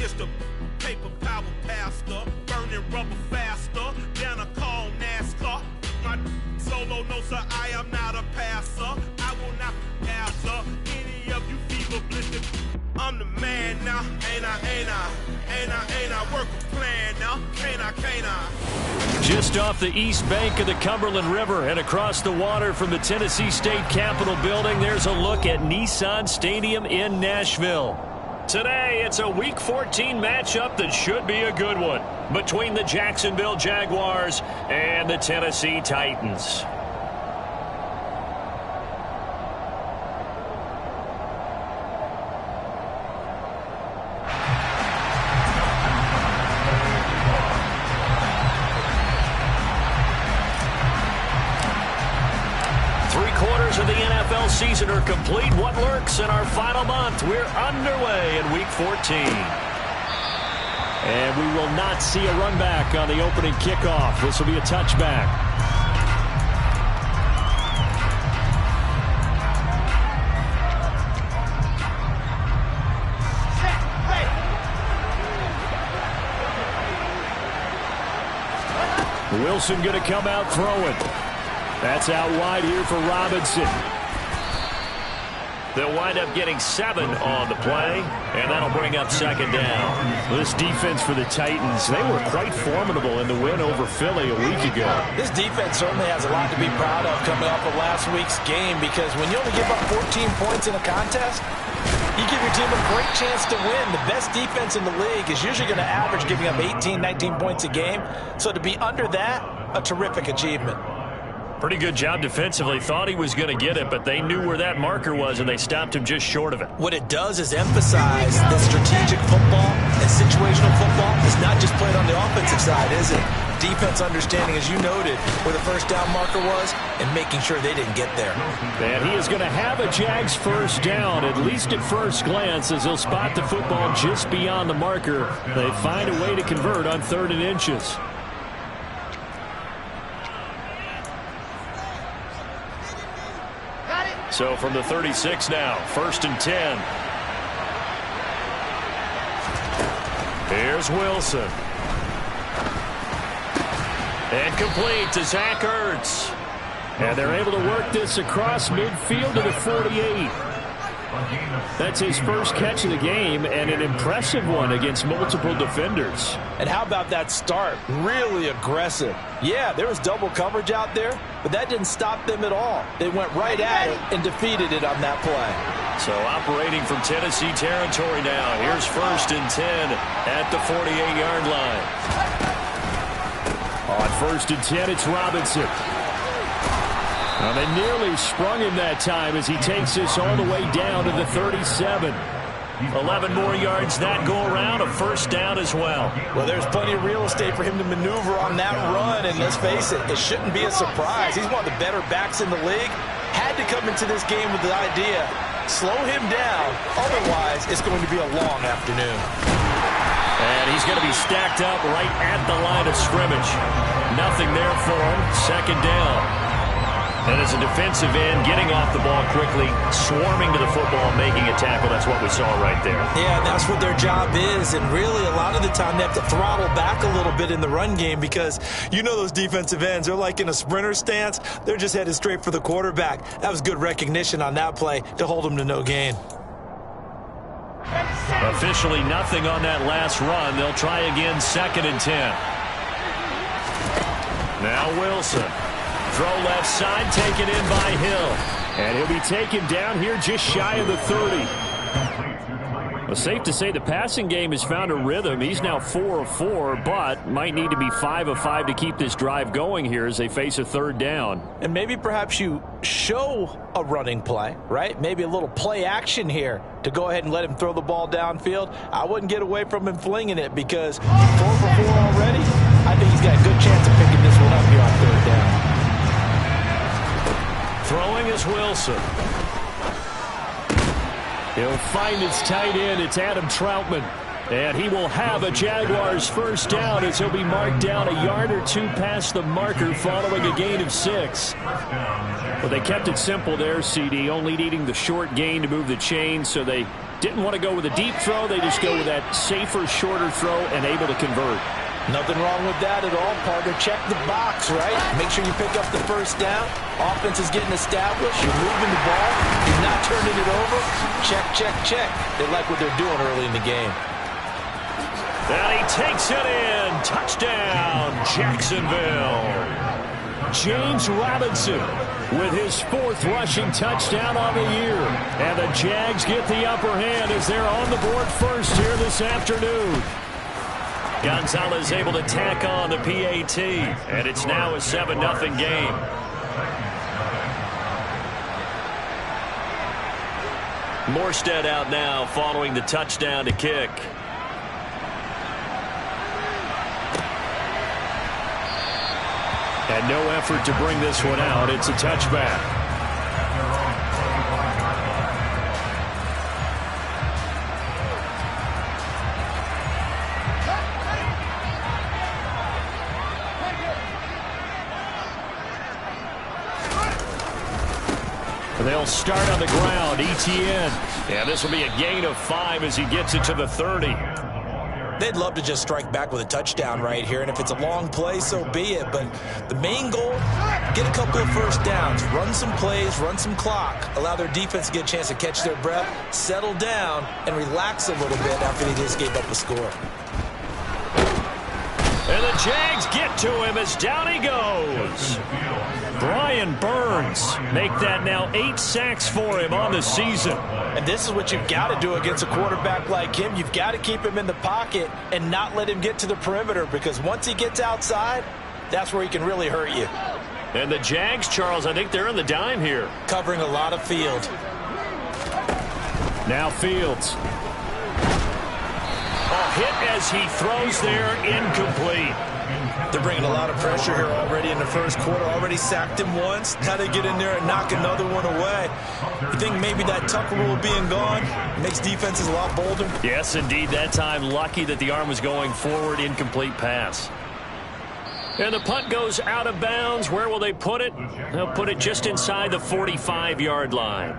It's the paper power pastor, burning rubber faster than a call NASCAR. My solo no sir, I am not a passer. I will not answer any of you fever blistered. I'm the man now, ain't I work a plan now, can't I? Just off the east bank of the Cumberland River and across the water from the Tennessee State Capitol building, there's a look at Nissan Stadium in Nashville. Today, it's a Week 14 matchup that should be a good one between the Jacksonville Jaguars and the Tennessee Titans. Of the NFL season are complete. What lurks in our final month? We're underway in Week 14. And we will not see a run back on the opening kickoff. This will be a touchback. Wilson going to come out throwing. That's out wide here for Robinson. They'll wind up getting 7 on the play, and that'll bring up second down. This defense for the Titans, they were quite formidable in the win over Philly a week ago. This defense certainly has a lot to be proud of coming off of last week's game, because when you only give up 14 points in a contest, you give your team a great chance to win. The best defense in the league is usually going to average giving up 18, 19 points a game. So to be under that, a terrific achievement. Pretty good job defensively. Thought he was going to get it, but they knew where that marker was, and they stopped him just short of it. What it does is emphasize that strategic football and situational football is not just played on the offensive side, is it? Defense understanding, as you noted, where the first down marker was and making sure they didn't get there. And he is going to have a Jags first down, at least at first glance, as he'll spot the football just beyond the marker. They find a way to convert on 3rd and inches. So from the 36 now, 1st and 10. Here's Wilson. And complete to Zach Ertz. And they're able to work this across midfield to the 48. That's his first catch of the game, and an impressive one against multiple defenders. And how about that start? Really aggressive. Yeah, there was double coverage out there, but that didn't stop them at all. They went right at it and defeated it on that play. So operating from Tennessee territory now. Here's 1st and 10 at the 48-yard line. On 1st and 10, it's Robinson. Well, they nearly sprung him that time as he takes this all the way down to the 37. 11 more yards that go around, a first down as well. Well, there's plenty of real estate for him to maneuver on that run, and let's face it, it shouldn't be a surprise. He's one of the better backs in the league. Had to come into this game with the idea, slow him down, otherwise it's going to be a long afternoon. And he's going to be stacked up right at the line of scrimmage. Nothing there for him, second down. And as a defensive end, getting off the ball quickly, swarming to the football, making a tackle, that's what we saw right there. Yeah, that's what their job is, and really a lot of the time they have to throttle back a little bit in the run game, because you know those defensive ends, they're like in a sprinter stance, they're just headed straight for the quarterback. That was good recognition on that play to hold them to no gain. Officially nothing on that last run. They'll try again, 2nd and 10. Now Wilson. Throw left side, taken in by Hill. And he'll be taken down here just shy of the 30. Well, safe to say the passing game has found a rhythm. He's now 4 of 4, but might need to be 5 of 5 to keep this drive going here as they face a 3rd down. And maybe perhaps you show a running play, right? Maybe a little play action here to go ahead and let him throw the ball downfield. I wouldn't get away from him flinging it, because 4 for 4 already, I think he's got a good chance of picking this one up here on 3rd down. Throwing is Wilson. He'll find his tight end. It's Adam Troutman. And he will have a Jaguars first down as he'll be marked down a yard or 2 past the marker following a gain of 6. Well, they kept it simple there, CD, only needing the short gain to move the chain, so they Didn't want to go with a deep throw. They just go with that safer, shorter throw and able to convert. Nothing wrong with that at all, partner. Check the box, right? Make sure you pick up the first down. Offense is getting established. You're moving the ball. You're not turning it over. Check, check, check. They like what they're doing early in the game. And he takes it in. Touchdown, Jacksonville. James Robinson with his 4th rushing touchdown on the year. And the Jags get the upper hand as they're on the board first here this afternoon. Gonzalez able to tack on the PAT, and it's now a 7-0 game. Morstead out now following the touchdown to kick. And no effort to bring this one out. It's a touchback. They'll start on the ground. Etienne. Yeah, this will be a gain of 5 as he gets it to the 30. They'd love to just strike back with a touchdown right here, and if it's a long play, so be it. But the main goal, get a couple of first downs, run some plays, run some clock, allow their defense to get a chance to catch their breath, settle down, and relax a little bit after they just gave up a score. And the Jags get to him as down he goes. Brian Burns make that now 8 sacks for him on the season. And this is what you've got to do against a quarterback like him. You've got to keep him in the pocket and not let him get to the perimeter, because once he gets outside, that's where he can really hurt you. And the Jags, Charles, I think they're in the dime here. Covering a lot of field. Now Fields. A hit as he throws there, incomplete. They're bringing a lot of pressure here already in the first quarter. Already sacked him once. How to get in there and knock another one away. You think maybe that Tucker rule being gone makes defenses a lot bolder? Yes, indeed. That time, lucky that the arm was going forward. Incomplete pass. And the punt goes out of bounds. Where will they put it? They'll put it just inside the 45-yard line.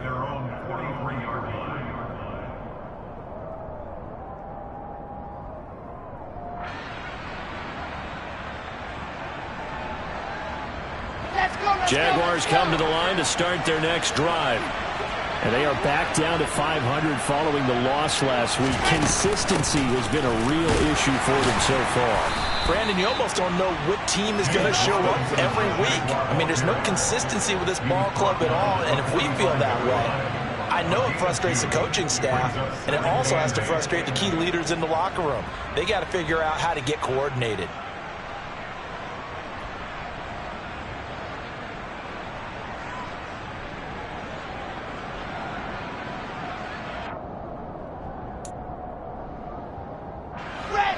Jaguars come to the line to start their next drive. And they are back down to 500 following the loss last week. Consistency has been a real issue for them so far. Brandon, you almost don't know what team is going to show up every week. I mean, there's no consistency with this ball club at all, and if we feel that way, I know it frustrates the coaching staff, and it also has to frustrate the key leaders in the locker room. They got to figure out how to get coordinated.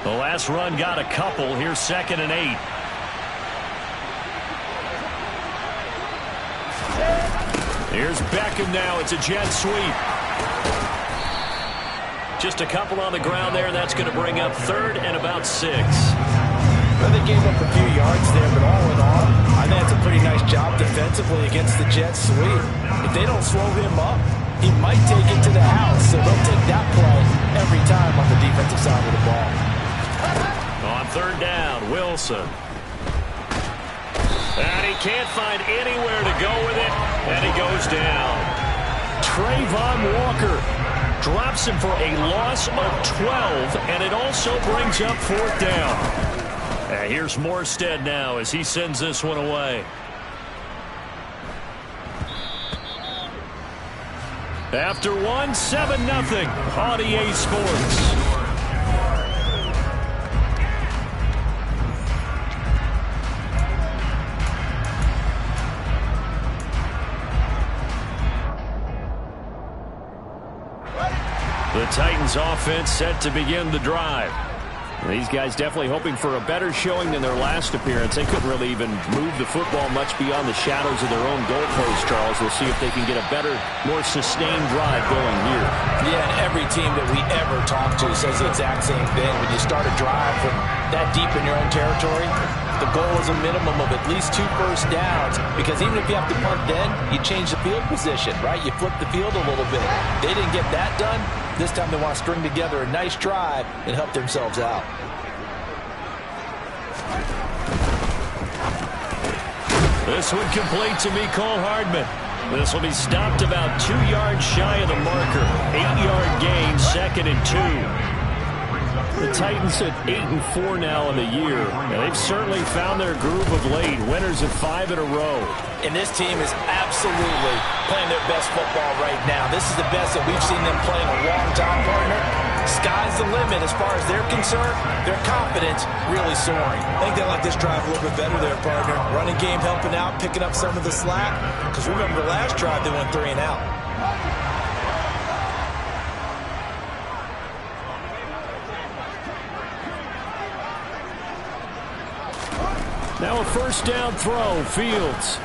The last run got a couple. Here's 2nd and 8. Here's Beckham now. It's a jet sweep. Just a couple on the ground there. That's going to bring up 3rd and about 6. Well, they gave up a few yards there, but all in all, I think it's a pretty nice job defensively against the jet sweep. If they don't slow him up, he might take it to the house, so they'll take that play every time on the defensive side of the ball. On 3rd down, Wilson. And he can't find anywhere to go with it, and he goes down. Trayvon Walker drops him for a loss of 12, and it also brings up 4th down. And here's Morstead now as he sends this one away. After 1, 7-0 on EA Sports. The Titans offense set to begin the drive. These guys definitely hoping for a better showing than their last appearance. They couldn't really even move the football much beyond the shadows of their own goalpost, Charles. We'll see if they can get a better, more sustained drive going here. Yeah, and every team that we ever talk to says the exact same thing. When you start a drive from that deep in your own territory, the goal is a minimum of at least 2 first downs, because even if you have to punt then, you change the field position, right? You flip the field a little bit. They didn't get that done. This time they want to string together a nice drive and help themselves out. This one complete to Mecole Hardman. This will be stopped about 2 yards shy of the marker. 8-yard gain, 2nd and 2. The Titans at 8-4 now in the year, and they've certainly found their groove of late. Winners of 5 in a row. And this team is absolutely playing their best football right now. This is the best that we've seen them play in a long time, partner. Sky's the limit as far as they're concerned. Their confidence really soaring. I think they like this drive a little bit better there, partner. Running game helping out, picking up some of the slack. Because remember, last drive they went 3 and out. Now a first down throw, Fields.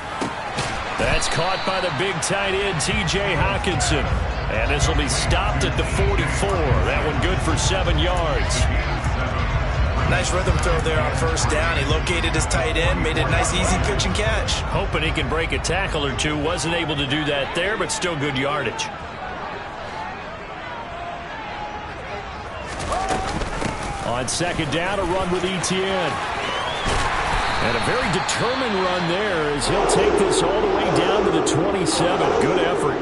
That's caught by the big tight end, T.J. Hockenson. And this will be stopped at the 44. That one good for 7 yards. Nice rhythm throw there on first down. He located his tight end, made it a nice, easy pitch and catch. Hoping he can break a tackle or two. Wasn't able to do that there, but still good yardage. On second down, a run with Etienne. And a very determined run there as he'll take this all the way down to the 27. Good effort.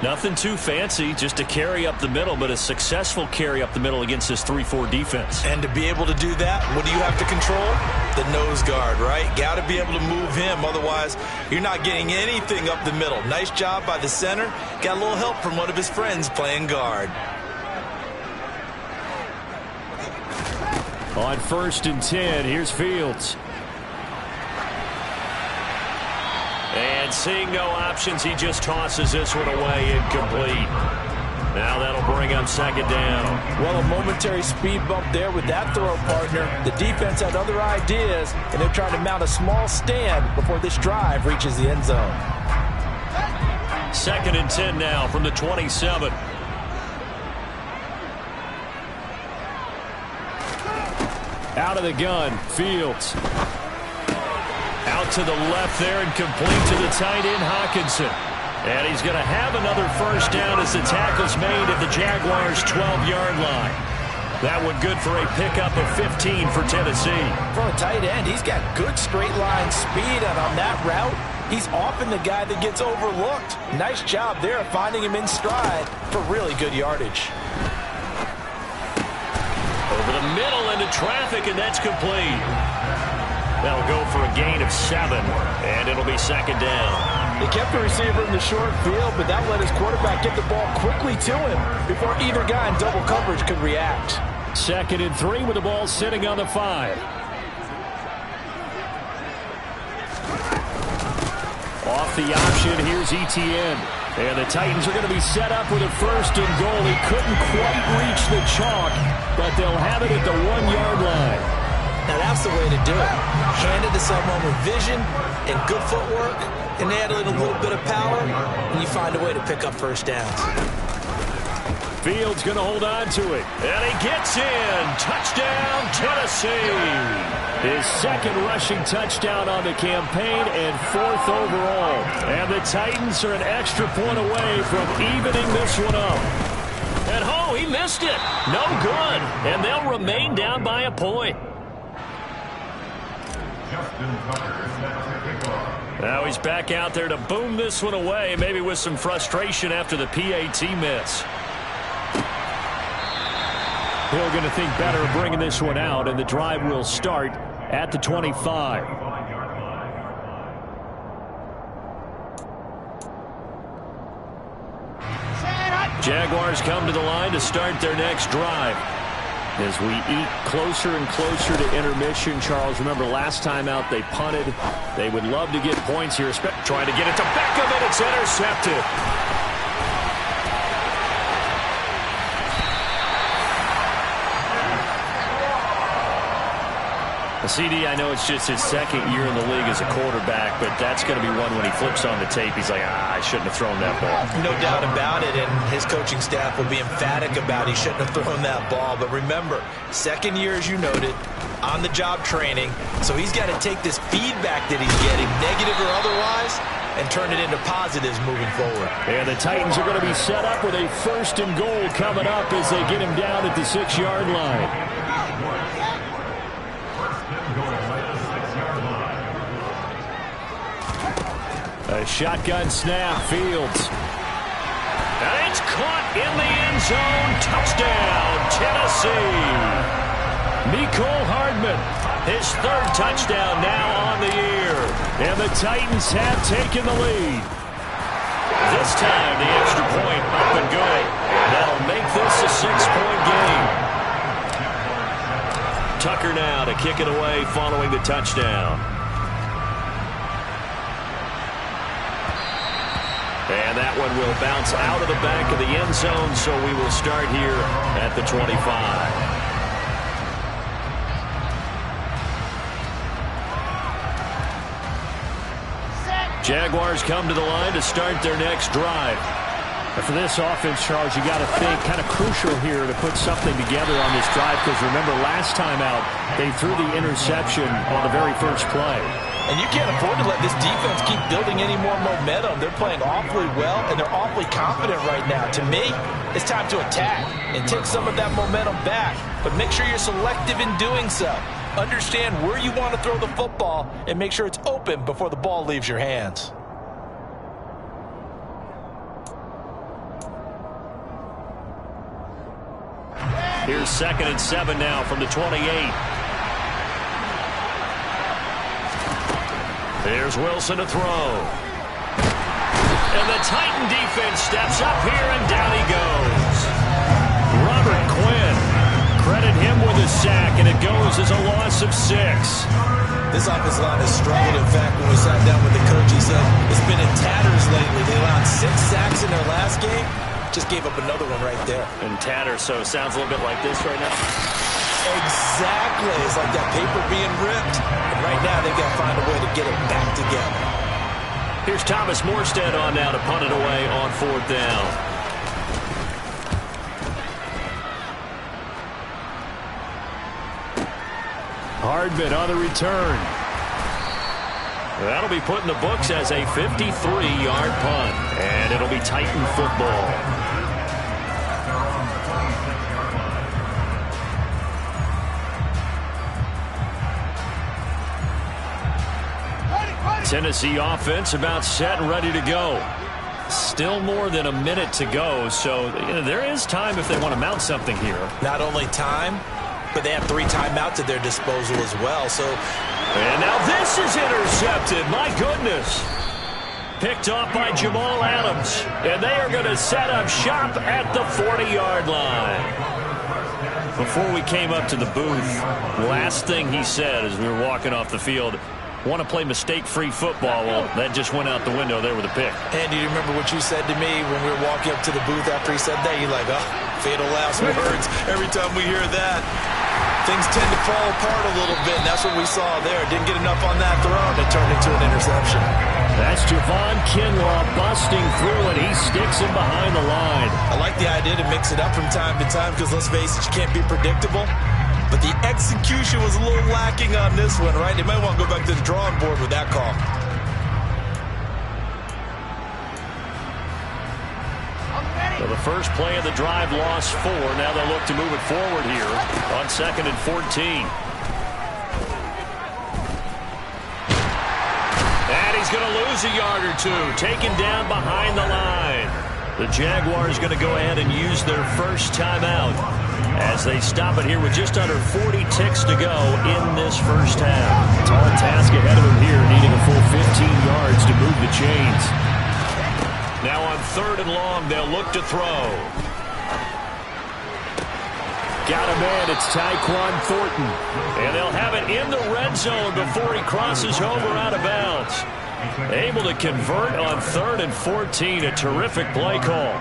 Nothing too fancy, just a carry up the middle, but a successful carry up the middle against this 3-4 defense. And to be able to do that, what do you have to control? The nose guard, right? Got to be able to move him, otherwise you're not getting anything up the middle. Nice job by the center. Got a little help from one of his friends playing guard. On 1st and 10, here's Fields. And seeing no options, he just tosses this one away, incomplete. Now that'll bring up second down. Well, a momentary speed bump there with that throw, partner. The defense had other ideas, and they're trying to mount a small stand before this drive reaches the end zone. 2nd and 10 now from the 27. Out of the gun, Fields. Out to the left there and complete to the tight end, Hockenson. And he's going to have another first down as the tackle's made at the Jaguars' 12-yard line. That one good for a pickup of 15 for Tennessee. For a tight end, he's got good straight line speed, and on that route, he's often the guy that gets overlooked. Nice job there finding him in stride for really good yardage. Over the middle into traffic, and that's complete. That'll go for a gain of 7, and it'll be second down. They kept the receiver in the short field, but that let his quarterback get the ball quickly to him before either guy in double coverage could react. 2nd and 3 with the ball sitting on the 5. Off the option, here's Etienne. And the Titans are going to be set up with a 1st and goal. He couldn't quite reach the chalk, but they'll have it at the 1-yard line. Now that's the way to do it. Hand it to someone with vision and good footwork, and add in a little bit of power, and you find a way to pick up first downs. Fields going to hold on to it. And he gets in. Touchdown, Tennessee. His 2nd rushing touchdown on the campaign and 4th overall. And the Titans are an extra point away from evening this one up. And oh, he missed it. No good. And they'll remain down by a point. Now he's back out there to boom this one away, maybe with some frustration after the PAT miss. Hill going to think better of bringing this one out, and the drive will start at the 25. Jaguars come to the line to start their next drive. As we eat closer and closer to intermission, Charles, remember last time out they punted. They would love to get points here. Trying to get it to Beckham, and it's intercepted. CD, I know it's just his 2nd year in the league as a quarterback, but that's going to be one when he flips on the tape. He's like, I shouldn't have thrown that ball. No doubt about it, and his coaching staff will be emphatic about he shouldn't have thrown that ball. But remember, 2nd year, as you noted, on-the-job training, so he's got to take this feedback that he's getting, negative or otherwise, and turn it into positives moving forward. And the Titans are going to be set up with a 1st and goal coming up as they get him down at the 6-yard line. A shotgun snap, Fields. And it's caught in the end zone. Touchdown, Tennessee. Mecole Hardman, his 3rd touchdown now on the year. And the Titans have taken the lead. This time, the extra point up and good. That'll make this a 6-point game. Tucker now to kick it away following the touchdown. And that one will bounce out of the back of the end zone, so we will start here at the 25. Jaguars come to the line to start their next drive. And for this offense, Charles, you got to think kind of crucial here to put something together on this drive, because remember last time out they threw the interception on the very first play. And you can't afford to let this defense keep building any more momentum. They're playing awfully well, and they're awfully confident right now. To me, it's time to attack and take some of that momentum back. But make sure you're selective in doing so. Understand where you want to throw the football and make sure it's open before the ball leaves your hands. Here's 2nd and 7 now from the 28. There's Wilson to throw. And the Titan defense steps up here, and down he goes. Robert Quinn. Credit him with a sack, and it goes as a loss of 6. This offensive line has struggled. In fact, when we sat down with the coach, he said it's been in tatters lately. They allowed 6 sacks in their last game. Just gave up another one right there. And tatters, so it sounds a little bit like this right now. Exactly. It's like that paper being ripped. And right now, they've got to find a way to get it back together. Here's Thomas Morstead on now to punt it away on 4th down. Hardman on the return. That'll be put in the books as a 53-yard punt. And it'll be Titan football. Tennessee offense about set and ready to go. Still more than a minute to go, so there is time if they want to mount something here. Not only time, but they have 3 timeouts at their disposal as well. And now this is intercepted. My goodness. Picked off by Jamal Adams. And they are going to set up shop at the 40-yard line. Before we came up to the booth, last thing he said as we were walking off the field, want to play mistake-free football. Well, that just went out the window there with a pick. Andy, do you remember what you said to me when we were walking up to the booth after he said that? You're like, oh, fatal last words. Every time we hear that, things tend to fall apart a little bit, and that's what we saw there. Didn't get enough on that throw, and it turned into an interception. That's Javon Kinlaw busting through, and he sticks him behind the line. I like the idea to mix it up from time to time because, let's face it, you can't be predictable. But the execution was a little lacking on this one, right? They might want to go back to the drawing board with that call. So the first play of the drive lost 4. Now they'll look to move it forward here on 2nd and 14. And he's going to lose a yard or 2. Taken down behind the line. The Jaguars going to go ahead and use their first timeout as they stop it here with just under 40 ticks to go in this first half. Tall task ahead of him here, needing a full 15 yards to move the chains. Now on 3rd and long, they'll look to throw. Got a man, it's Tyquan Thornton. And they'll have it in the red zone before he crosses over out of bounds. Able to convert on 3rd and 14, a terrific play call.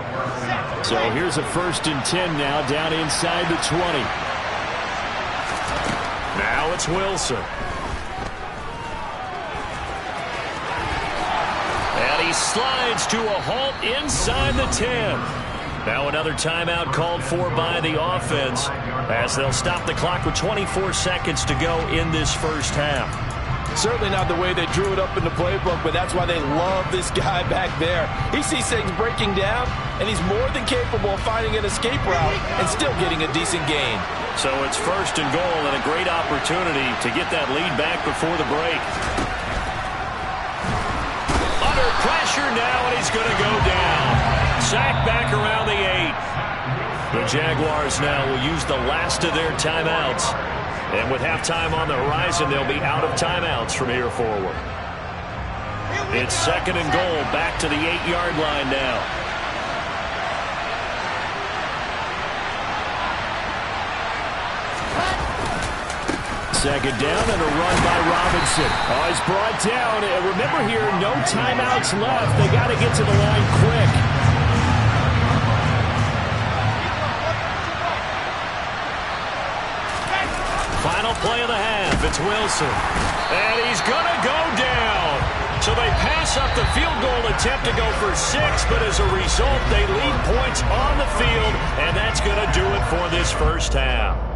So here's a 1st and 10 now, down inside the 20. Now it's Wilson. And he slides to a halt inside the 10. Now another timeout called for by the offense as they'll stop the clock with 24 seconds to go in this first half. Certainly not the way they drew it up in the playbook, but that's why they love this guy back there. He sees things breaking down, and he's more than capable of finding an escape route and still getting a decent gain. So it's first and goal and a great opportunity to get that lead back before the break. Under pressure now, and he's going to go down. Sacked back around the 8. The Jaguars now will use the last of their timeouts. And with halftime on the horizon, they'll be out of timeouts from here forward. It's second and goal, back to the 8-yard line now. Second down and a run by Robinson. Oh, he's brought down. Remember here, no timeouts left. They got to get to the line quick. Final play of the half. It's Wilson. And he's going to go down. So they pass up the field goal attempt to go for 6, but as a result, they leave points on the field, and that's going to do it for this first half.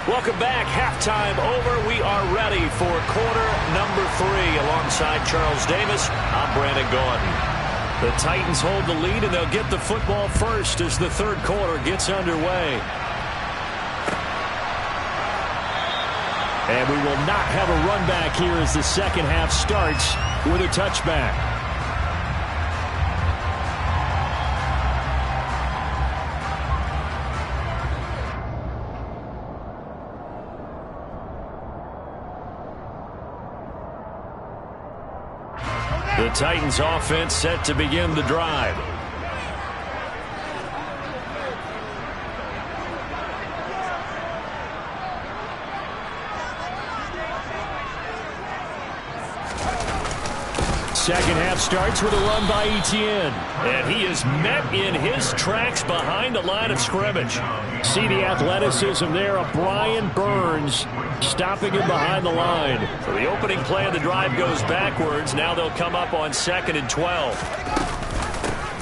Welcome back. Halftime over. We are ready for quarter number 3. Alongside Charles Davis, I'm Brandon Gaudin. The Titans hold the lead, and they'll get the football first as the third quarter gets underway. And we will not have a run back here as the second half starts with a touchback. The Titans offense set to begin the drive. Second half starts with a run by Etienne. And he is met in his tracks behind the line of scrimmage. See the athleticism there of Brian Burns stopping him behind the line. So the opening play of the drive goes backwards. Now they'll come up on 2nd and 12.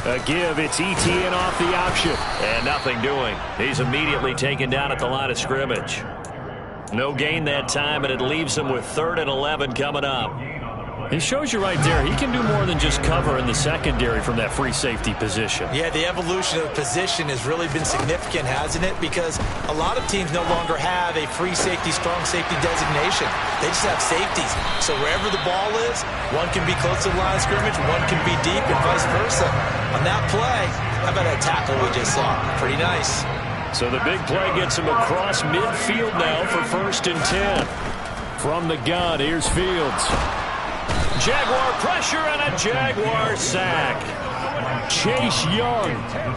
A give, it's Etienne off the option. And nothing doing. He's immediately taken down at the line of scrimmage. No gain that time, and it leaves him with 3rd and 11 coming up. He shows you right there, he can do more than just cover in the secondary from that free safety position. Yeah, the evolution of position has really been significant, hasn't it? Because a lot of teams no longer have a free safety, strong safety designation. They just have safeties. So wherever the ball is, one can be close to the line of scrimmage, one can be deep, and vice versa. On that play, how about that tackle we just saw? Pretty nice. So the big play gets him across midfield now for 1st and 10. From the gun, here's Fields. Jaguar pressure and a Jaguar sack. Chase Young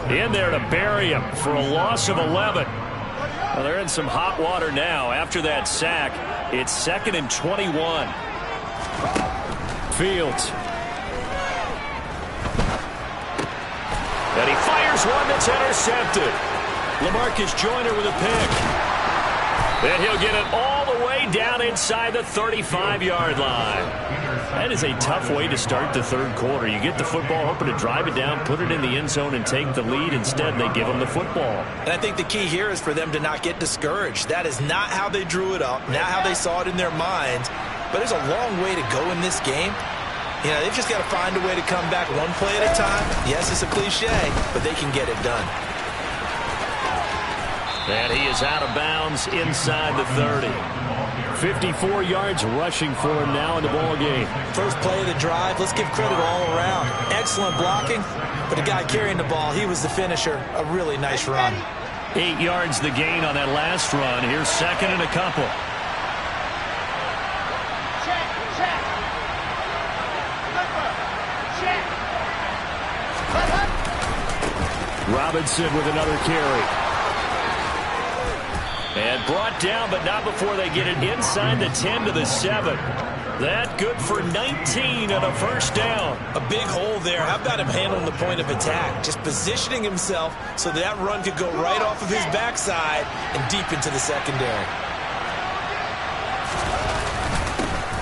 in there to bury him for a loss of 11. Well, they're in some hot water now. After that sack, it's 2nd and 21. Fields. And he fires one that's intercepted. LaMarcus Joyner with a pick. And he'll get it all the way down inside the 35-yard line. That is a tough way to start the third quarter. You get the football, hoping to drive it down, put it in the end zone, and take the lead. Instead, they give them the football. And I think the key here is for them to not get discouraged. That is not how they drew it up, not how they saw it in their minds. But there's a long way to go in this game. You know, they've just got to find a way to come back one play at a time. Yes, it's a cliche, but they can get it done. And he is out of bounds inside the 30. 54 yards rushing for him now in the ball game. First play of the drive. Let's give credit all around. Excellent blocking, but the guy carrying the ball, he was the finisher. A really nice run. 8 yards the gain on that last run. Here's 2nd and a couple. Robinson with another carry. And brought down, but not before they get it inside the 10 to the 7. That good for 19 and a first down. A big hole there. How about him handling the point of attack? Just positioning himself so that run could go right off of his backside and deep into the secondary.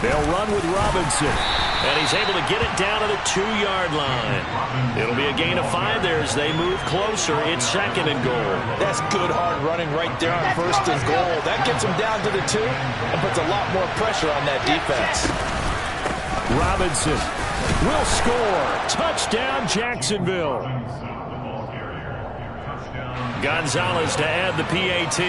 They'll run with Robinson, and he's able to get it down to the 2-yard line. It'll be a gain of 5 there as they move closer. It's 2nd and goal. That's good hard running right there on 1st and goal. That gets him down to the 2 and puts a lot more pressure on that defense. Robinson will score. Touchdown, Jacksonville. Gonzalez to add the PAT.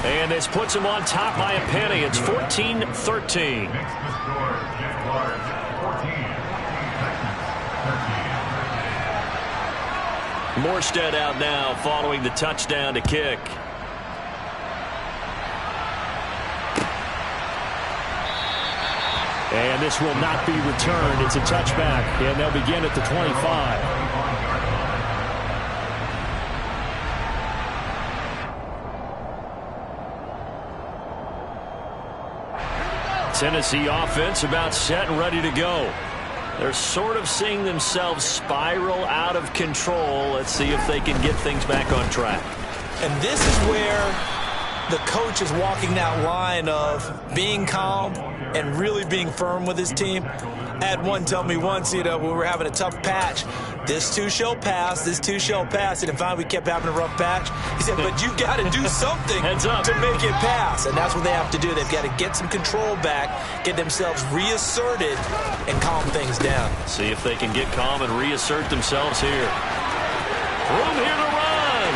And this puts him on top by a penny. It's 14-13. Morstead out now following the touchdown to kick. And this will not be returned. It's a touchback, and they'll begin at the 25. Tennessee offense about set and ready to go. They're sort of seeing themselves spiral out of control. Let's see if they can get things back on track. And this is where the coach is walking that line of being calm and really being firm with his team. I had one tell me once, when we were having a tough patch, this too shall pass, this too shall pass. And finally we kept having a rough patch. He said, but you got to do something to make it pass. And that's what they have to do. They've got to get some control back, get themselves reasserted, and calm things down. See if they can get calm and reassert themselves here. Room here to run.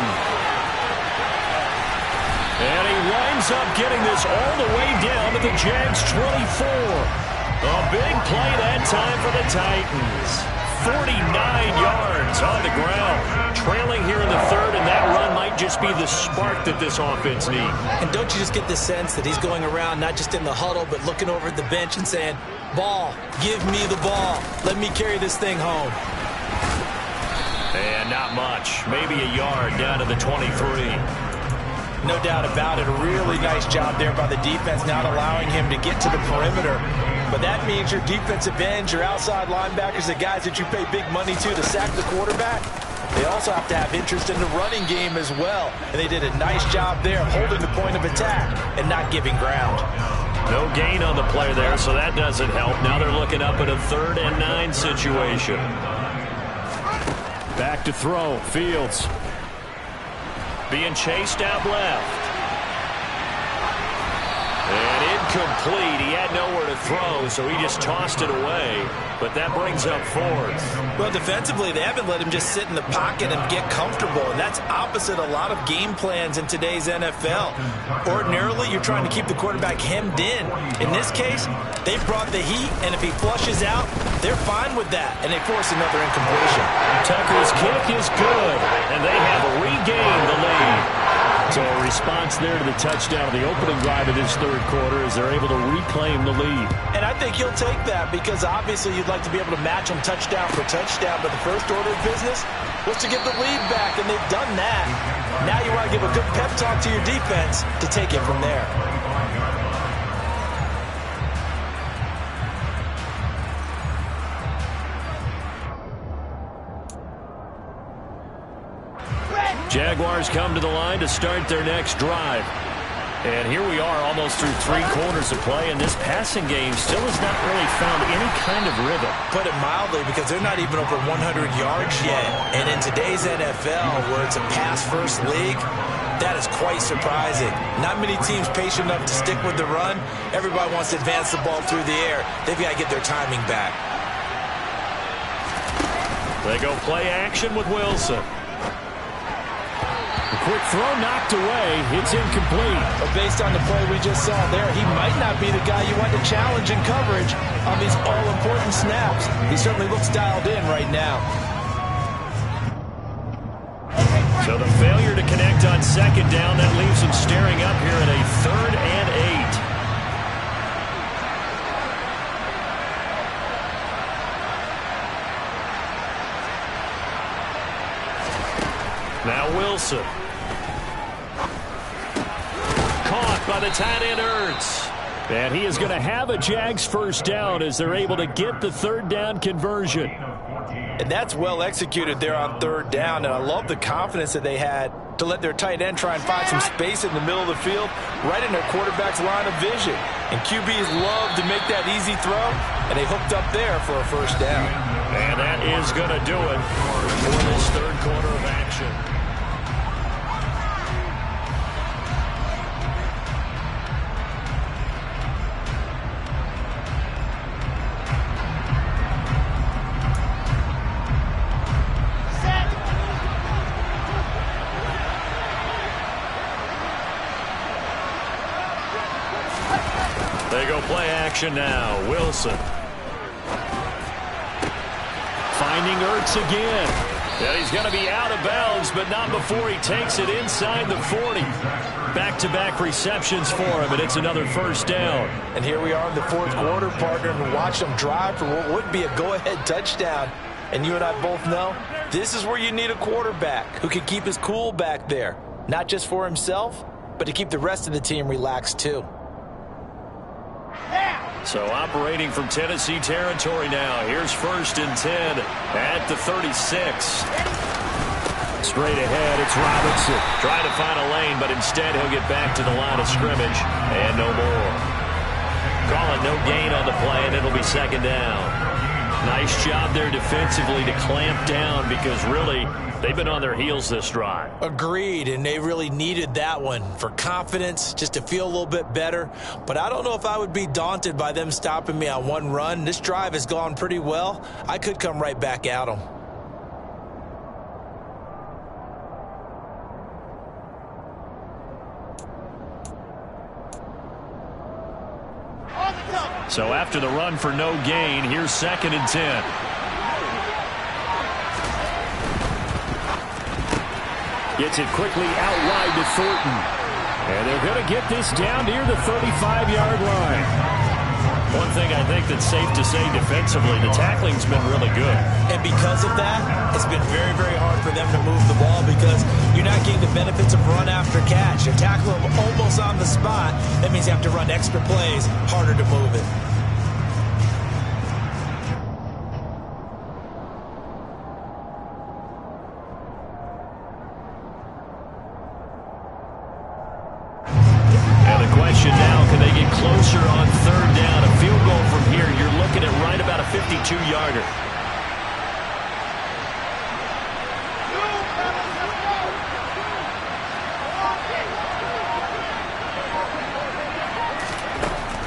And he winds up getting this all the way down to the Jags 24. A big play that time for the Titans. 49 yards on the ground. Trailing here in the 3rd, and that run might just be the spark that this offense needs. And don't you just get the sense that he's going around not just in the huddle, but looking over at the bench and saying, ball, give me the ball. Let me carry this thing home. And not much. Maybe a yard down to the 23. No doubt about it. A really nice job there by the defense, not allowing him to get to the perimeter. But that means your defensive ends, your outside linebackers, the guys that you pay big money to sack the quarterback, they also have to have interest in the running game as well. And they did a nice job there holding the point of attack and not giving ground. No gain on the play there, so that doesn't help. Now they're looking up at a 3rd and 9 situation. Back to throw. Fields being chased out left. And incomplete. He had nowhere to throw, so he just tossed it away. But that brings up 4th. Well, defensively, they haven't let him just sit in the pocket and get comfortable. And that's opposite a lot of game plans in today's NFL. Ordinarily, you're trying to keep the quarterback hemmed in. In this case, they brought the heat, and if he flushes out, they're fine with that. And they force another incompletion. Tucker's kick is good, and they have regained the lead. So a response there to the touchdown of the opening drive of this 3rd quarter as they're able to reclaim the lead. And I think he'll take that because obviously you'd like to be able to match them touchdown for touchdown, but the first order of business was to get the lead back, and they've done that. Now you want to give a good pep talk to your defense to take it from there. Jaguars come to the line to start their next drive. And here we are almost through 3 quarters of play, and this passing game still has not really found any kind of rhythm. Put it mildly, because they're not even over 100 yards yet. And in today's NFL, where it's a pass-first league, that is quite surprising. Not many teams patient enough to stick with the run. Everybody wants to advance the ball through the air. They've got to get their timing back. They go play action with Wilson. Quick throw knocked away. It's incomplete. But based on the play we just saw there, he might not be the guy you want to challenge in coverage on these all-important snaps. He certainly looks dialed in right now. So the failure to connect on 2nd down, that leaves him staring up here at a 3rd and 8. Now Wilson. caught by the tight end Ertz. And he is going to have a Jags first down as they're able to get the third down conversion. And that's well executed there on third down. And I love the confidence that they had to let their tight end try and find some space in the middle of the field, right in their quarterback's line of vision. And QBs love to make that easy throw, and they hooked up there for a first down. And that is going to do it for this third quarter of action. They go play action now. Wilson. Finding Ertz again. And he's going to be out of bounds, but not before he takes it inside the 40. Back-to-back receptions for him, and it's another first down. And here we are in the fourth quarter, partner, and watch them drive for what would be a go-ahead touchdown. And you and I both know this is where you need a quarterback who can keep his cool back there. Not just for himself, but to keep the rest of the team relaxed too. So operating from Tennessee territory now. Here's 1st and 10 at the 36. Straight ahead, it's Robinson. Trying to find a lane, but instead he'll get back to the line of scrimmage. And no more. Call it no gain on the play, and it'll be second down. Nice job there defensively to clamp down because really they've been on their heels this drive. Agreed, and they really needed that one for confidence, just to feel a little bit better. But I don't know if I would be daunted by them stopping me on one run. This drive has gone pretty well. I could come right back at them. So after the run for no gain, here's 2nd and 10. Gets it quickly out wide to Thornton. And they're going to get this down near the 35-yard line. One thing I think that's safe to say defensively, the tackling's been really good. And because of that, it's been very, very hard for them to move the ball because you're not getting the benefits of run after catch. You're tackling them almost on the spot. That means you have to run extra plays, harder to move it. Question now, can they get closer on third down? A field goal from here, you're looking at right about a 52-yarder.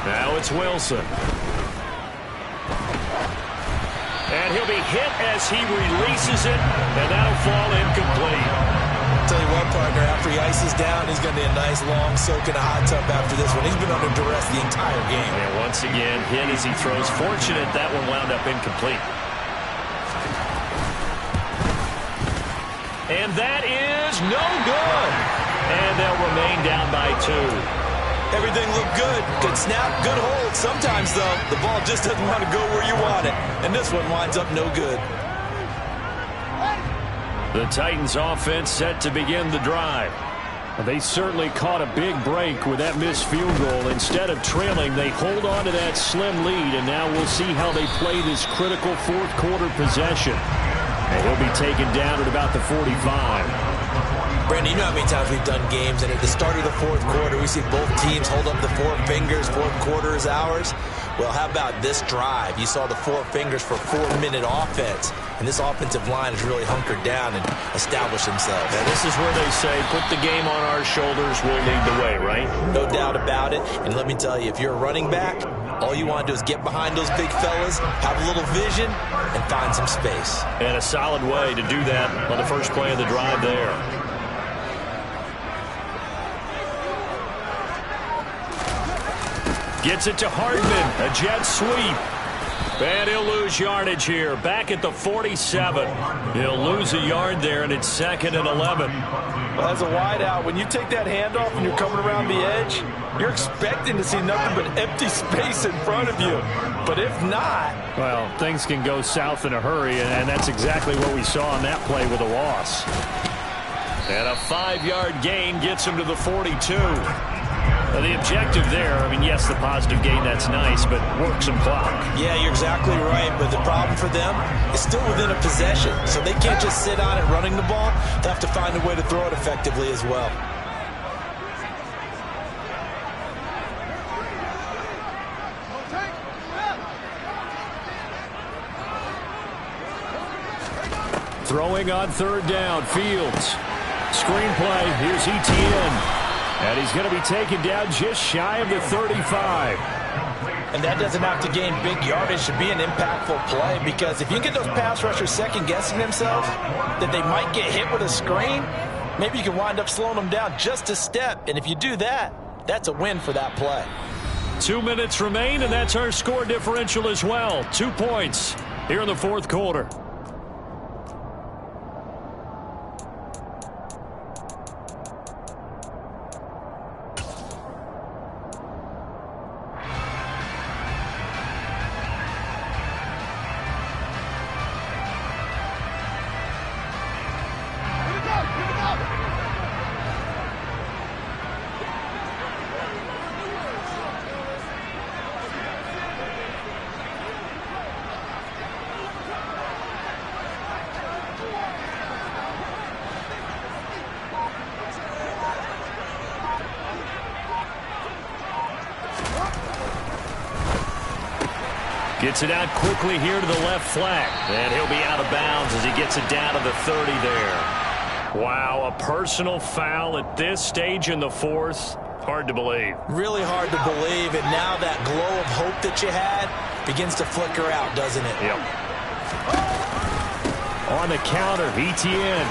Now it's Wilson. And he'll be hit as he releases it, and that'll fall incomplete. Tell you what, partner, after he ices down, he's going to need a nice long soak in a hot tub after this one. He's been under duress the entire game. And once again, hit as he throws. Fortunate that one wound up incomplete. And that is no good. And they'll remain down by 2. Everything looked good. Good snap, good hold. Sometimes, though, the ball just doesn't want to go where you want it. And this one winds up no good. The Titans offense set to begin the drive. They certainly caught a big break with that missed field goal. Instead of trailing, they hold on to that slim lead, and now we'll see how they play this critical fourth quarter possession. And he'll be taken down at about the 45. Brandon, you know how many times we've done games, and at the start of the fourth quarter, we see both teams hold up the 4 fingers, fourth quarter is ours. Well, how about this drive? You saw the 4 fingers for 4-minute offense. And this offensive line has really hunkered down and established themselves. And this is where they say, put the game on our shoulders, we'll lead the way, right? No doubt about it. And let me tell you, if you're a running back, all you want to do is get behind those big fellas, have a little vision, and find some space. And a solid way to do that on the first play of the drive there. Gets it to Hardman, a jet sweep. And he'll lose yardage here, back at the 47. He'll lose a yard there, and it's 2nd and 11. Well, as a wideout, when you take that handoff and you're coming around the edge, you're expecting to see nothing but empty space in front of you. But if not... Well, things can go south in a hurry, and that's exactly what we saw on that play with a loss. And a 5-yard gain gets him to the 42. The objective there, I mean, yes, the positive gain, that's nice, but work some clock. Yeah, you're exactly right, but the problem for them is still within a possession, so they can't just sit on it running the ball. They have to find a way to throw it effectively as well. Throwing on third down, Fields. Screenplay, here's Etienne. And he's going to be taken down just shy of the 35. And that doesn't have to gain big yardage to be an impactful play, because if you get those pass rushers second-guessing themselves that they might get hit with a screen, maybe you can wind up slowing them down just a step. And if you do that, that's a win for that play. 2 minutes remain, and that's our score differential as well. 2 points here in the fourth quarter. Gets it out quickly here to the left flank. And he'll be out of bounds as he gets it down to the 30 there. Wow, a personal foul at this stage in the fourth. Hard to believe. Really hard to believe, and now that glow of hope that you had begins to flicker out, doesn't it? Yep. On the counter, Etienne.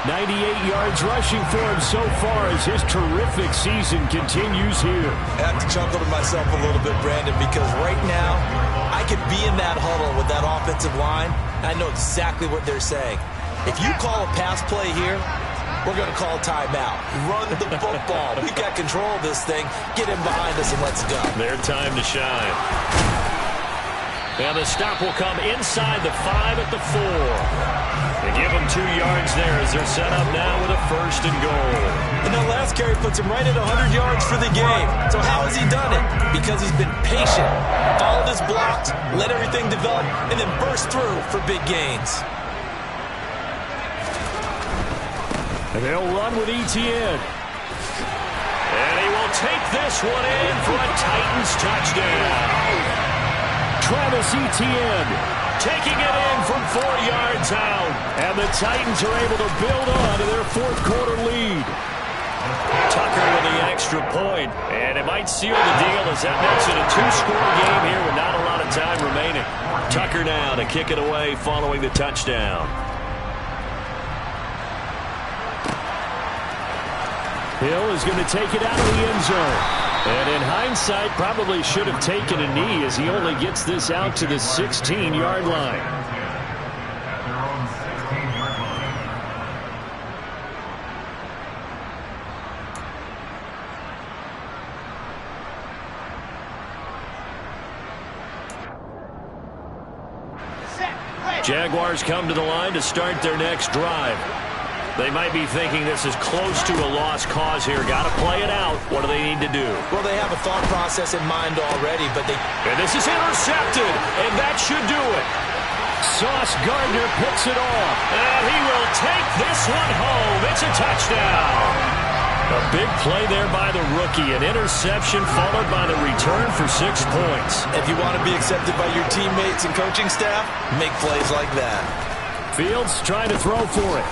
98 yards rushing for him so far as his terrific season continues here. I have to chuckle to myself a little bit, Brandon, because right now I could be in that huddle with that offensive line, and I know exactly what they're saying. If you call a pass play here, we're going to call timeout. Run the football. We've got control of this thing. Get in behind us and let's go. Their time to shine. And the stop will come inside the 5 at the 4. They give him 2 yards there as they're set up now with a 1st and goal. And that last carry puts him right at 100 yards for the game. So how has he done it? Because he's been patient, followed his blocks, let everything develop, and then burst through for big gains. And they'll run with Etienne. And he will take this one in for a Titans touchdown. Travis Etienne taking it in from 4 yards out. And the Titans are able to build on to their fourth quarter lead. Tucker with the extra point. And it might seal the deal as that makes it a 2-score game here with not a lot of time remaining. Tucker now to kick it away following the touchdown. Hill is going to take it out of the end zone. And in hindsight, probably should have taken a knee as he only gets this out to the 16-yard line. Jaguars come to the line to start their next drive. They might be thinking this is close to a lost cause here. Got to play it out. What do they need to do? Well, they have a thought process in mind already, but they... And this is intercepted, and that should do it. Sauce Gardner picks it off, and he will take this one home. It's a touchdown. A big play there by the rookie. An interception followed by the return for 6 points. If you want to be accepted by your teammates and coaching staff, make plays like that. Fields trying to throw for it.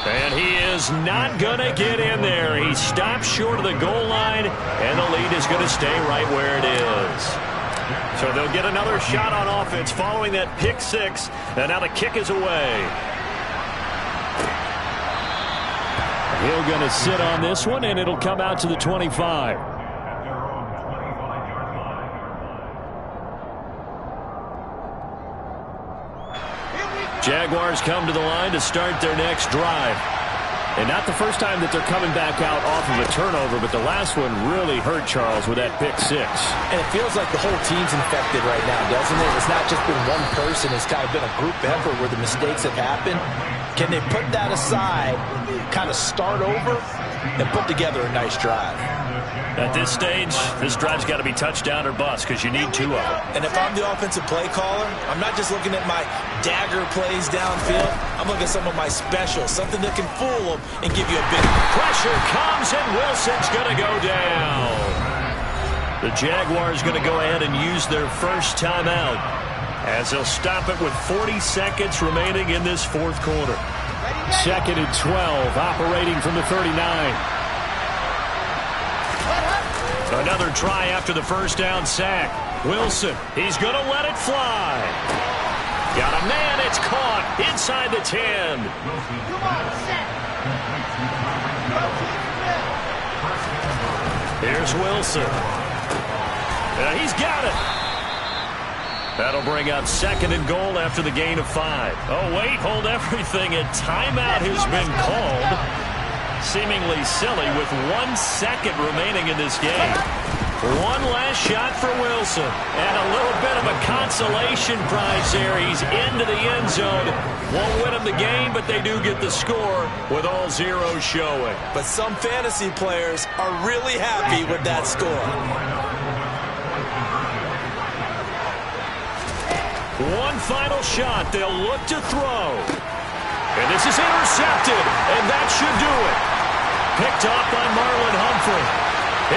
And he is not going to get in there. He stops short of the goal line, and the lead is going to stay right where it is. So they'll get another shot on offense following that pick 6, and now the kick is away. Hill going to sit on this one, and it'll come out to the 25. Jaguars come to the line to start their next drive. And not the first time that they're coming back out off of a turnover, but the last one really hurt Charles with that pick 6. And it feels like the whole team's infected right now, doesn't it? It's not just been one person. It's kind of been a group effort where the mistakes have happened. Can they put that aside, kind of start over, and put together a nice drive? At this stage, this drive's got to be touchdown or bust because you need two of them. And if I'm the offensive play caller, I'm not just looking at my dagger plays downfield. I'm looking at some of my specials, something that can fool them and give you a big... Pressure comes, and Wilson's going to go down. The Jaguars going to go ahead and use their first timeout as they'll stop it with 40 seconds remaining in this fourth quarter. 2nd and 12, operating from the 39. Another try after the first down sack. Wilson, he's going to let it fly. Got a man, it's caught inside the 10. Here's Wilson. He's got it. That'll bring up 2nd and goal after the gain of 5. Oh, wait, hold everything. A timeout has been called. Seemingly silly with 1 second remaining in this game. One last shot for Wilson. And a little bit of a consolation prize there. He's into the end zone. Won't win him the game, but they do get the score with all zeros showing. But some fantasy players are really happy with that score. One final shot. They'll look to throw. And this is intercepted, and that should do it. Picked off by Marlon Humphrey.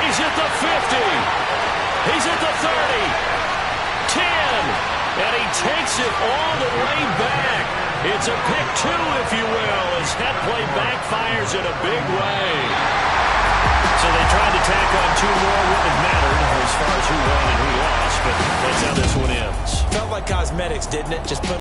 He's at the 50. He's at the 30. 10. And he takes it all the way back. It's a pick 2, if you will, as that play backfires in a big way. So they tried to tack on 2 more. Wouldn't have mattered as far as who won and who lost, but that's how this one ends. Felt like cosmetics, didn't it? Just put